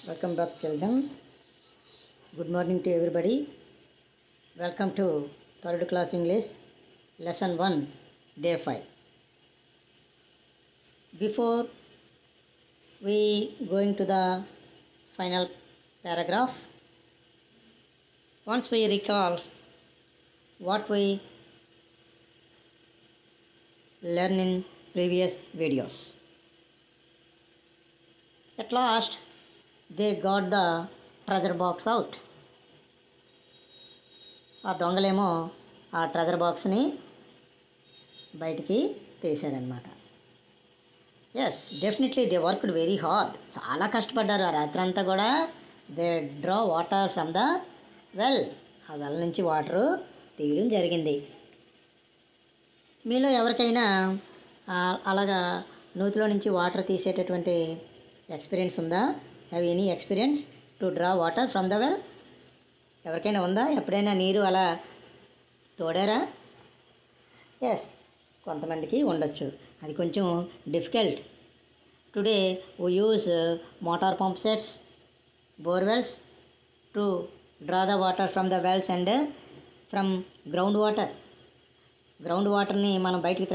Welcome back, children. Good morning to everybody. Welcome to third class English, lesson 1, day 5. Before we going to the final paragraph, once we recall what we learn in previous videos. At last, they got the treasure box out. ఆ దొంగలేమో ఆ treasure బాక్స్ని బయటికి తీశారనమాట. Yes, definitely they worked very hard. చాలా కష్టపడ్డారు ఆ రాత్రి అంతా కూడా. They draw water from the well. ఆ వెల్ నుంచి వాటరు తీయడం జరిగింది. మీలో ఎవరికైనా అలాగా నూతిలో నుంచి వాటర్ తీసేటటువంటి ఎక్స్పీరియన్స్ ఉందా? Have any experience to draw water from the well? ఎవరికైనా ఉందా? ఎప్పుడైనా నీరు అలా తోడారా? ఎస్, కొంతమందికి ఉండొచ్చు. అది కొంచెం difficult. Today we use motor pump sets, borewells to draw the water from the wells and from ground water. Ground వాటర్ని మనం బయటికి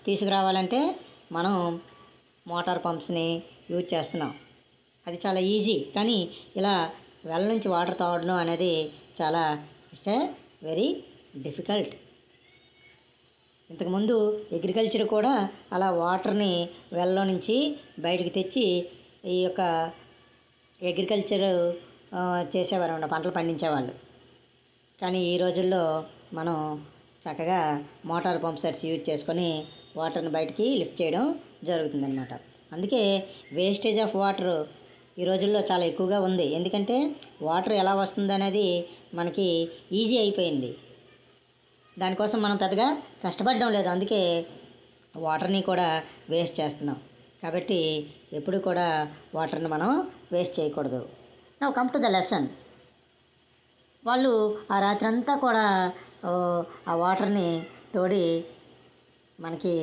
తీసుకురావాలంటే మనం మోటార్ పంప్స్ని యూజ్ చేస్తున్నాం. అది చాలా ఈజీ. కానీ ఇలా వెల్ నుంచి వాటర్ తాగడం అనేది చాలా ఇట్స్ ఏ వెరీ డిఫికల్ట్. ఇంతకుముందు అగ్రికల్చర్ కూడా అలా వాటర్ని వెల్లో నుంచి బయటకు తెచ్చి ఈ యొక్క అగ్రికల్చర్ చేసేవారు అన్నమాట, పంటలు పండించేవాళ్ళు. కానీ ఈ రోజుల్లో మనం చక్కగా మోటార్ పంప్ సెట్స్ యూజ్ చేసుకొని వాటర్ని బయటికి లిఫ్ట్ చేయడం జరుగుతుందన్నమాట. అందుకే వేస్టేజ్ ఆఫ్ వాటర్ ఈ రోజుల్లో చాలా ఎక్కువగా ఉంది. ఎందుకంటే వాటర్ ఎలా వస్తుంది అనేది మనకి ఈజీ అయిపోయింది. దానికోసం మనం పెద్దగా కష్టపడడం లేదు. అందుకే వాటర్ని కూడా వేస్ట్ చేస్తున్నాం. కాబట్టి ఎప్పుడు కూడా వాటర్ని మనం వేస్ట్ చేయకూడదు. Now come to the lesson. వాళ్ళు ఆ రాత్రి అంతా కూడా ఆ వాటర్ని తోడి మనకి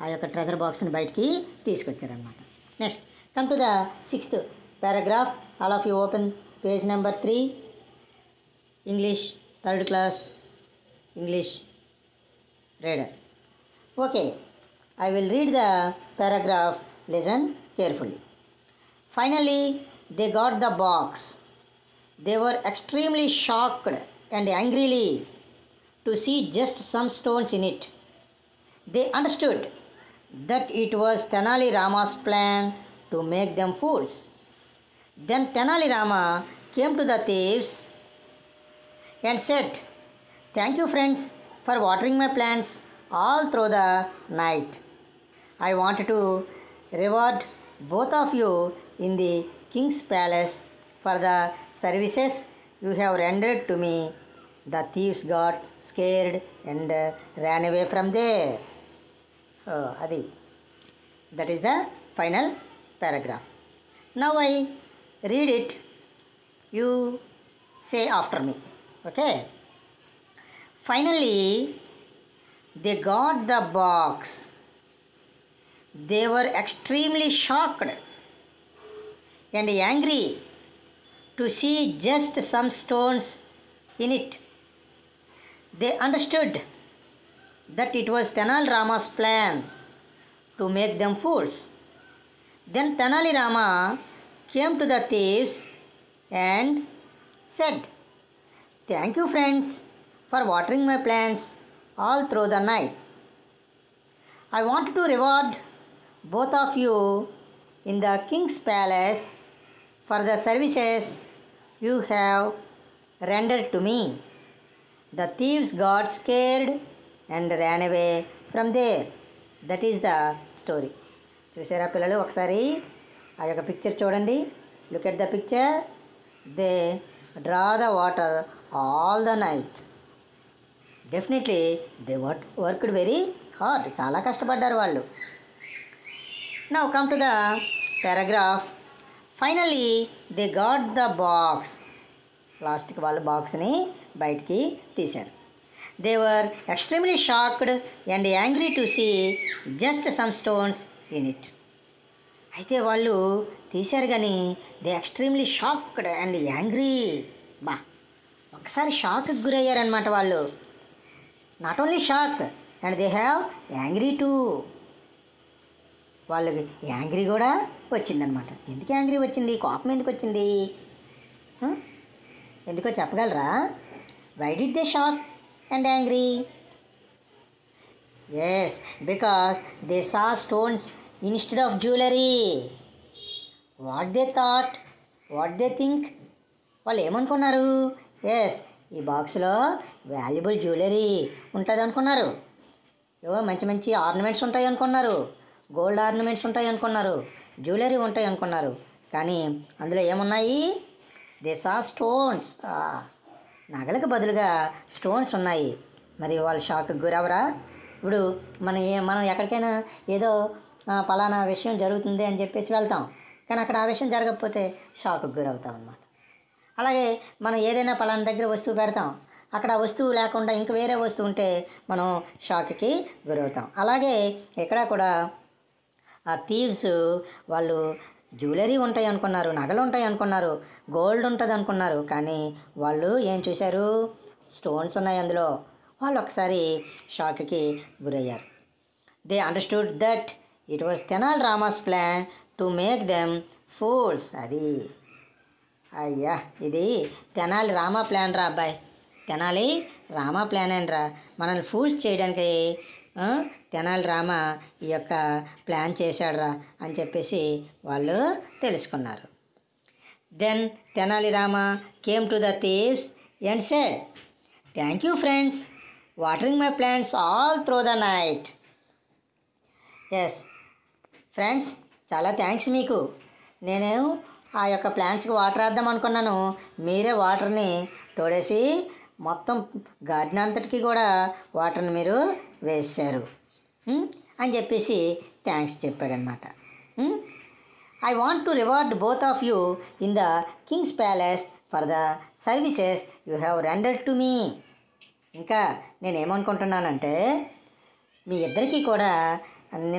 ఆ యొక్క ట్రెజర్ బాక్స్ని బయటికి తీసుకొచ్చారనమాట. Next come to the 6th paragraph. All of you open page number 3, English, 3rd class English reader. Okay, I will read the paragraph. Listen carefully. Finally, they got the box. They were extremely shocked and angrily to see just some stones in it. They understood that it was Tenali Rama's plan to make them fools. Then Tenali Rama came to the thieves and said, "Thank you, friends, for watering my plants all through the night. I want to reward both of you in the king's palace for the services you have rendered to me." The thieves got scared and ran away from there. Adi. That is the final paragraph. Now I read it. You say after me. Okay. Finally, they got the box. They were extremely shocked and angry to see just some stones in it. They understood that it was Tenali Rama's plan to make them fools. Then Tenali Rama came to the thieves and said, "Thank you, friends, for watering my plants all through the night. I want to reward both of you in the king's palace for the services you have rendered to me." The thieves got scared and ran away from there. That is the story. చూసారా పిల్లలు? ఒకసారి ఆ యొక్క picture చూడండి. Look at the picture. They draw the water all the night. Definitely they worked very hard. చాలా కష్టపడ్డారు వాళ్ళు. Now come to the paragraph. Finally they got the box. లాస్ట్కి వాళ్ళు బాక్స్ని బయటికి తీశారు. They were extremely shocked and angry to see just some stones in it. అయితే వాళ్ళు తీశారు కానీ they extremely shocked and angry. బా, ఒకసారి షాక్కి గురయ్యారనమాట వాళ్ళు. Not only shock and they have angry two. వాళ్ళకి యాంగ్రీ కూడా వచ్చిందనమాట. ఎందుకు యాంగ్రీ వచ్చింది, కోపం ఎందుకు వచ్చింది, ఎందుకో చెప్పగలరా? Why did they shock and angry? Yes, because they saw stones instead of jewellery. What they thought, what they think, వాళ్ళు ఏమనుకున్నారు? ఎస్, ఈ బాక్స్లో వాల్యుబుల్ జ్యువెలరీ ఉంటుంది అనుకున్నారు. ఏవో మంచి మంచి ఆర్నమెంట్స్ ఉంటాయి అనుకున్నారు, గోల్డ్ ఆర్నమెంట్స్ ఉంటాయి అనుకున్నారు, జ్యువెలరీ ఉంటాయి అనుకున్నారు. కానీ అందులో ఏమున్నాయి? They saw stones. నగలకు బదులుగా స్టోన్స్ ఉన్నాయి. మరి వాళ్ళు షాక్కి గురవరా? ఇప్పుడు మనం ఎక్కడికైనా ఏదో పలానా విషయం జరుగుతుంది అని చెప్పేసి వెళ్తాం, కానీ అక్కడ ఆ విషయం జరగకపోతే షాక్కి గురవుతాం అన్నమాట. అలాగే మనం ఏదైనా పలానా దగ్గర వస్తువు పెడతాం, అక్కడ ఆ వస్తువు లేకుండా ఇంక వేరే వస్తువు ఉంటే మనం షాక్కి గురవుతాం. అలాగే ఇక్కడ కూడా ఆ థీవ్స్ వాళ్ళు జ్యువెలరీ ఉంటాయి అనుకున్నారు, నగలు ఉంటాయి అనుకున్నారు, గోల్డ్ ఉంటుంది అనుకున్నారు. కానీ వాళ్ళు ఏం చూశారు? స్టోన్స్ ఉన్నాయి అందులో. వాళ్ళు ఒకసారి షాక్కి గురయ్యారు. They understood that it was Tenali Rama's plan to make them fools. అది అయ్యా, ఇది తెనాలి రామా ప్లాన్ రా అబ్బాయి, తెనాలి రామా ప్లాన్ అని రా, మనల్ని ఫూల్స్ చేయడానికి తెనాలి రామ ఈ యొక్క ప్లాన్ చేశాడురా అని చెప్పేసి వాళ్ళు తెలుసుకున్నారు. Then Tenali Rama came to the thieves and said, thank you friends, watering my plants all through the night. Yes friends, చాలా థ్యాంక్స్ మీకు. నేను ఆ యొక్క ప్లాంట్స్కి వాటర్ వేద్దాం అనుకున్నాను, మీరే వాటర్ని తోడేసి మొత్తం గార్డెన్ అంతటికి కూడా వాటర్ని మీరు వేశారు అని చెప్పేసి థ్యాంక్స్ చెప్పాడనమాట. I want to reward both of you in the king's palace for the services you have rendered to me. ఇంకా నేనేమనుకుంటున్నానంటే, మీ ఇద్దరికీ కూడా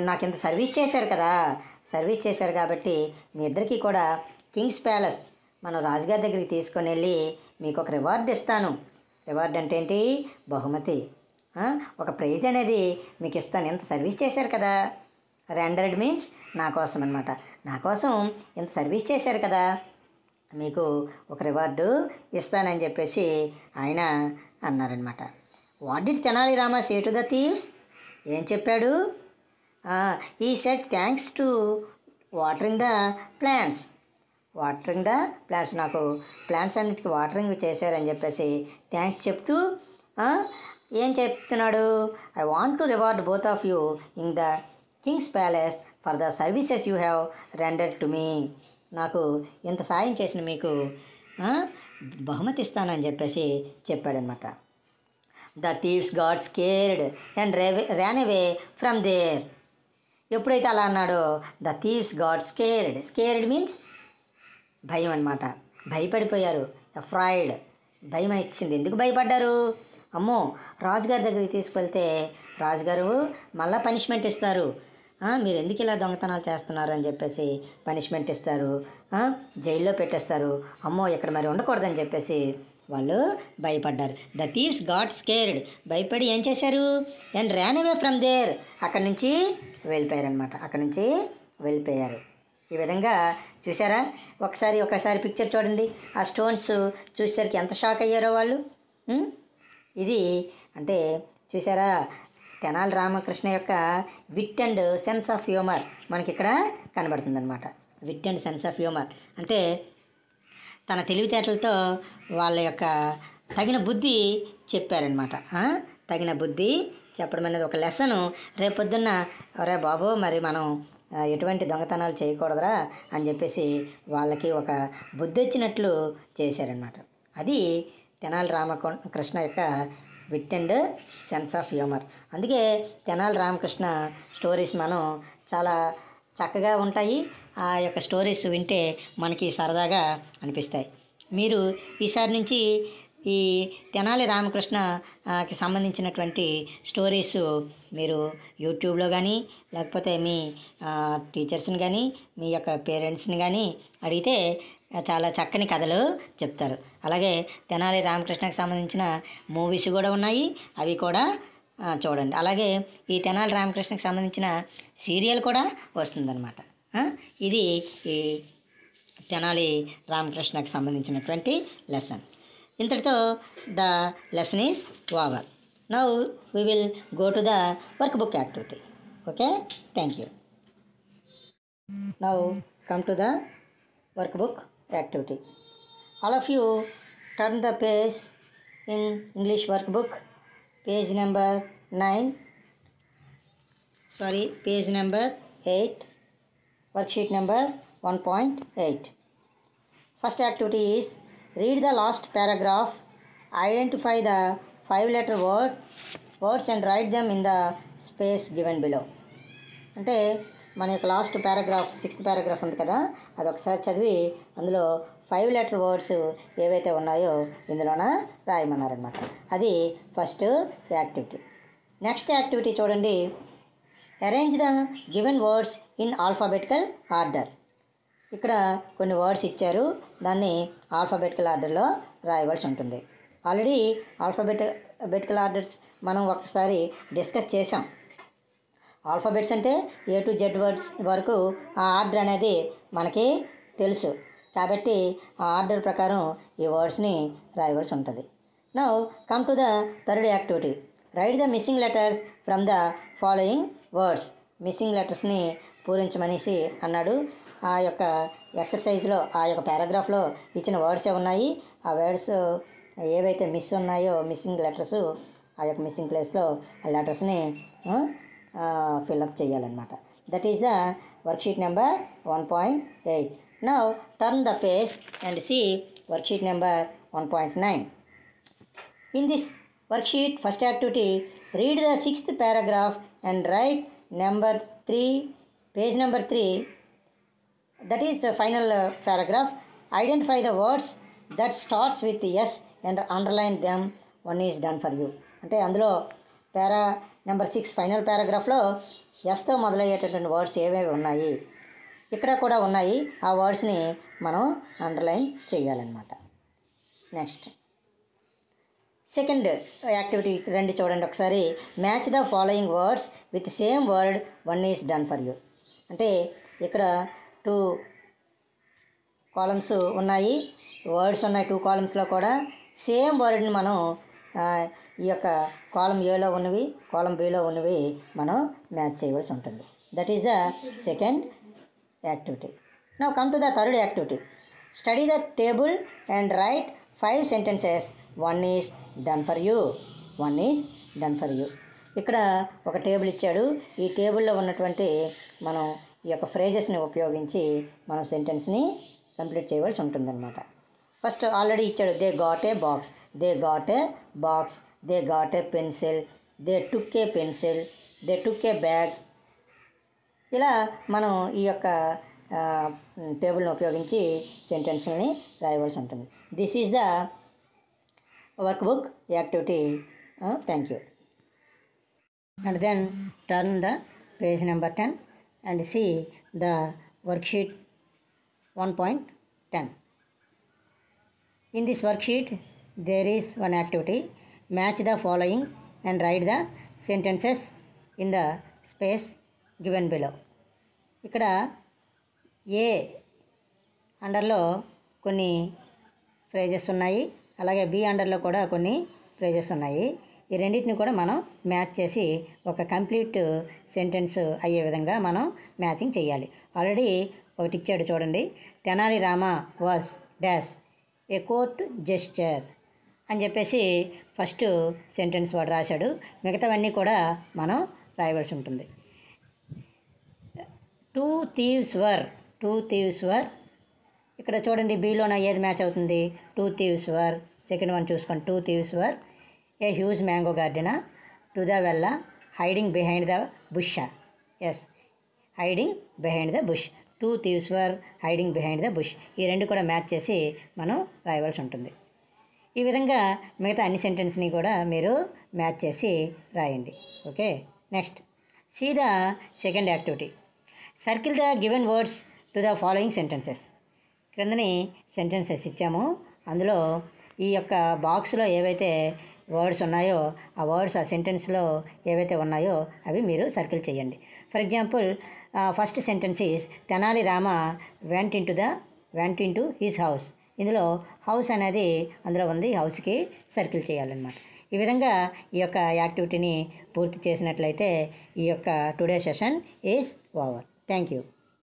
నాకు ఇంత సర్వీస్ చేశారు కదా, సర్వీస్ చేశారు కాబట్టి మీ ఇద్దరికీ కూడా కింగ్స్ ప్యాలెస్ మనం రాజుగారి దగ్గరికి తీసుకొని వెళ్ళి మీకు ఒక రివార్డ్ ఇస్తాను. రివార్డ్ అంటే ఏంటి? బహుమతి, ఒక ప్రైజ్ అనేది మీకు ఇస్తాను. ఎంత సర్వీస్ చేశారు కదా. రెండర్డ్ మీన్స్ నా కోసం అనమాట. నా కోసం ఎంత సర్వీస్ చేశారు కదా, మీకు ఒక రివార్డు ఇస్తానని చెప్పేసి ఆయన అన్నారనమాట. What did Tenali Rama say to the thieves? ఏం చెప్పాడు? He said thanks to watering the plants. Watering the plants, నాకు ప్లాంట్స్ అన్నిటికీ వాటరింగ్ చేశారని చెప్పేసి థ్యాంక్స్ చెప్తూ ఏం చెప్తున్నాడు? I want to reward both of you in the king's palace for the services you have rendered to me. నాకు ఇంత సాయం చేసిన మీకు బహుమతి ఇస్తానని చెప్పేసి చెప్పాడనమాట. The thieves got scared and ran away from there. ఎప్పుడైతే అలా అన్నాడో the thieves got scared. Scared means భయం అనమాట. భయపడిపోయారు. అఫ్రైడ్, భయం ఇచ్చింది. ఎందుకు భయపడ్డారు? అమ్మో, రాజుగారి దగ్గరికి తీసుకెళ్తే రాజుగారు మళ్ళీ పనిష్మెంట్ ఇస్తారు, మీరు ఎందుకు ఇలా దొంగతనాలు చేస్తున్నారు అని చెప్పేసి పనిష్మెంట్ ఇస్తారు, జైల్లో పెట్టేస్తారు. అమ్మో, ఇక్కడ మరి ఉండకూడదని చెప్పేసి వాళ్ళు భయపడ్డారు. ద థీవ్స్ గాట్ స్కేర్డ్, భయపడి ఏం చేశారు? And ran away from there, అక్కడి నుంచి వెళ్ళిపోయారనమాట. అక్కడి నుంచి వెళ్ళిపోయారు. ఈ విధంగా చూసారా? ఒకసారి పిక్చర్ చూడండి. ఆ స్టోన్స్ చూసేసరికి ఎంత షాక్ అయ్యారో వాళ్ళు. ఇది అంటే చూసారా, తెనాలి రామకృష్ణ యొక్క wit and sense of humour మనకి ఇక్కడ కనబడుతుందన్నమాట. Wit and sense of humour అంటే తన తెలివితేటలతో వాళ్ళ యొక్క తగిన బుద్ధి చెప్పారనమాట. తగిన బుద్ధి చెప్పడం అనేది ఒక లెసను. రేపొద్దున్న అరే బాబు, మరి మనం ఎటువంటి దొంగతనాలు చేయకూడదురా అని చెప్పేసి వాళ్ళకి ఒక బుద్ధి వచ్చినట్లు చేశారనమాట. అది తెనాలి రామకృష్ణ యొక్క wit and sense of humour. అందుకే తెనాలి రామకృష్ణ స్టోరీస్ మనం చాలా చక్కగా ఉంటాయి. ఆ యొక్క స్టోరీస్ వింటే మనకి సరదాగా అనిపిస్తాయి. మీరు ఈసారి నుంచి ఈ తెనాలి రామకృష్ణకి సంబంధించినటువంటి స్టోరీస్ మీరు యూట్యూబ్లో కానీ లేకపోతే మీ టీచర్స్ని కానీ మీ యొక్క పేరెంట్స్ని కానీ అడిగితే చాలా చక్కని కథలు చెప్తారు. అలాగే తెనాలి రామకృష్ణకి సంబంధించిన మూవీస్ కూడా ఉన్నాయి, అవి కూడా చూడండి. అలాగే ఈ తెనాలి రామకృష్ణకి సంబంధించిన సీరియల్ కూడా వస్తుందన్నమాట. ఇది ఈ తెనాలి రామకృష్ణకి సంబంధించినటువంటి లెసన్. ఇంతటితో the lesson is over. Now we will go to the work book activity. Okay, thank you. Now come to the work book activity. All of you turn the page in English workbook, page number 9, page number 8, worksheet number 1.8. First activity is read the last paragraph, identify the 5-letter words and write them in the space given below. అంటే మన యొక్క last paragraph 6th paragraph ఉంది కదా, అది ఒకసారి చదివి అందులో 5-letter words ఏవైతే ఉన్నాయో ఇందులోన రాయమన్నారనమాట. అది ఫస్ట్ యాక్టివిటీ. నెక్స్ట్ యాక్టివిటీ చూడండి, arrange the given words in alphabetical order. ఇక్కడ కొన్ని వర్డ్స్ ఇచ్చారు, దాన్ని ఆల్ఫాబెటికల్ ఆర్డర్లో రాయవలసి ఉంటుంది. ఆల్రెడీ ఆల్ఫాబెటికల్ ఆర్డర్స్ మనం ఒకసారి డిస్కస్ చేసాం. ఆల్ఫాబెట్స్ అంటే A to Z వర్డ్స్ వరకు ఆ ఆర్డర్ అనేది మనకి తెలుసు, కాబట్టి ఆ ఆర్డర్ ప్రకారం ఈ వర్డ్స్ని రాయవలసి ఉంటుంది. Now come to the third activity, write the missing letters from the following words. Missing లెటర్స్ని పూరించమనేసి అన్నాడు. ఆ యొక్క ఎక్సర్సైజ్లో ఆ యొక్క పారాగ్రాఫ్లో ఇచ్చిన వర్డ్సే ఉన్నాయి. ఆ వర్డ్స్ ఏవైతే మిస్ ఉన్నాయో మిస్సింగ్ లెటర్స్, ఆ యొక్క మిస్సింగ్ ప్లేస్లో ఆ లెటర్స్ని ఫిల్అప్ చేయాలన్నమాట. That is the worksheet number 1.8. Now turn the page and see worksheet number 1.9. In this worksheet first activity, read the 6th paragraph and write number 3, page number 3. That is the final paragraph. Identify the words that starts with S and underline them. One is done for you. అంటే అందులో పారా number 6 final పారాగ్రాఫ్లో ఎస్తో మొదలయ్యేటటువంటి words ఏవేవి ఉన్నాయి, ఇక్కడ కూడా ఉన్నాయి. ఆ వర్డ్స్ని మనం underline చేయాలన్నమాట. నెక్స్ట్ సెకండ్ యాక్టివిటీ రండి చూడండి ఒకసారి. Match the following words with same word, one is done for you. అంటే ఇక్కడ 2 కాలమ్స్ ఉన్నాయి, వర్డ్స్ ఉన్నాయి. 2 కాలమ్స్లో కూడా సేమ్ వర్డ్ని మనం ఈ యొక్క కాలం ఏలో ఉన్నవి, కాలం బిలో ఉన్నవి మనం మ్యాచ్ చేయవలసి ఉంటుంది. That is the second activity. Now come to the third activity, study the table and right 5 sentences. One is done for you, one is done for you. ఇక్కడ ఒక టేబుల్ ఇచ్చాడు. ఈ టేబుల్లో ఉన్నటువంటి మనం ఈ యొక్క ఫ్రేజెస్ని ఉపయోగించి మనం సెంటెన్స్ని కంప్లీట్ చేయవలసి ఉంటుందన్నమాట. ఫస్ట్ ఆల్రెడీ ఇచ్చాడు, they got a box, they got a box, they got a pencil, they took a pencil, they took a bag. ఇలా మనం ఈ యొక్క టేబుల్ని ఉపయోగించి సెంటెన్స్ని రాయవలసి ఉంటుంది. This is the work book activity. Thank you. And then turn the page number 10 and see the worksheet 1.10. In this worksheet there is one activity, match the following and write the sentences in the space given below. ఇక్కడ ఏ అండర్లో కొన్ని phrases ఉన్నాయి, అలాగే B అండర్లో కూడా కొన్ని phrases ఉన్నాయి. ఈ రెండింటిని కూడా మనం మ్యాచ్ చేసి ఒక కంప్లీట్ సెంటెన్స్ అయ్యే విధంగా మనం మ్యాచింగ్ చేయాలి. ఆల్రెడీ ఒకటి ఇచ్చాడు చూడండి, Tenali Rama was dash A court gesture అని చెప్పేసి ఫస్ట్ సెంటెన్స్ వాడు రాశాడు. మిగతావన్నీ కూడా మనం రాయవలసి ఉంటుంది. 2 thieves were. ఇక్కడ చూడండి బీలోన ఏది మ్యాచ్ అవుతుంది, 2 thieves were. సెకండ్ వన్ చూసుకోండి, 2 thieves were a huge mango గార్డెనా, టు ద వెల్ల, hiding behind the bush. Yes, hiding behind the bush. 2 thieves were hiding behind the bush. ఈ రెండు కూడా మ్యాచ్ చేసి మనం రాయవలసి ఉంటుంది. ఈ విధంగా మిగతా అన్ని సెంటెన్స్ని కూడా మీరు మ్యాచ్ చేసి రాయండి. Okay, next see the second activity. Circle the given words to the following sentences. క్రిందని సెంటెన్సెస్ ఇచ్చాము, అందులో ఈ యొక్క బాక్స్లో ఏవైతే వర్డ్స్ ఉన్నాయో ఆ వర్డ్స్ ఆ సెంటెన్స్లో ఏవైతే ఉన్నాయో అవి మీరు సర్కిల్ చేయండి. For example first sentence is Tenali Rama vent into his house. ఇందులో హౌస్ అనేది అందులో ఉంది, హౌస్కి సర్కిల్ చేయాలన్నమాట. ఈ విధంగా ఈ యొక్క యాక్టివిటీని పూర్తి చేసినట్లయితే ఈ యొక్క today session is over. Thank you.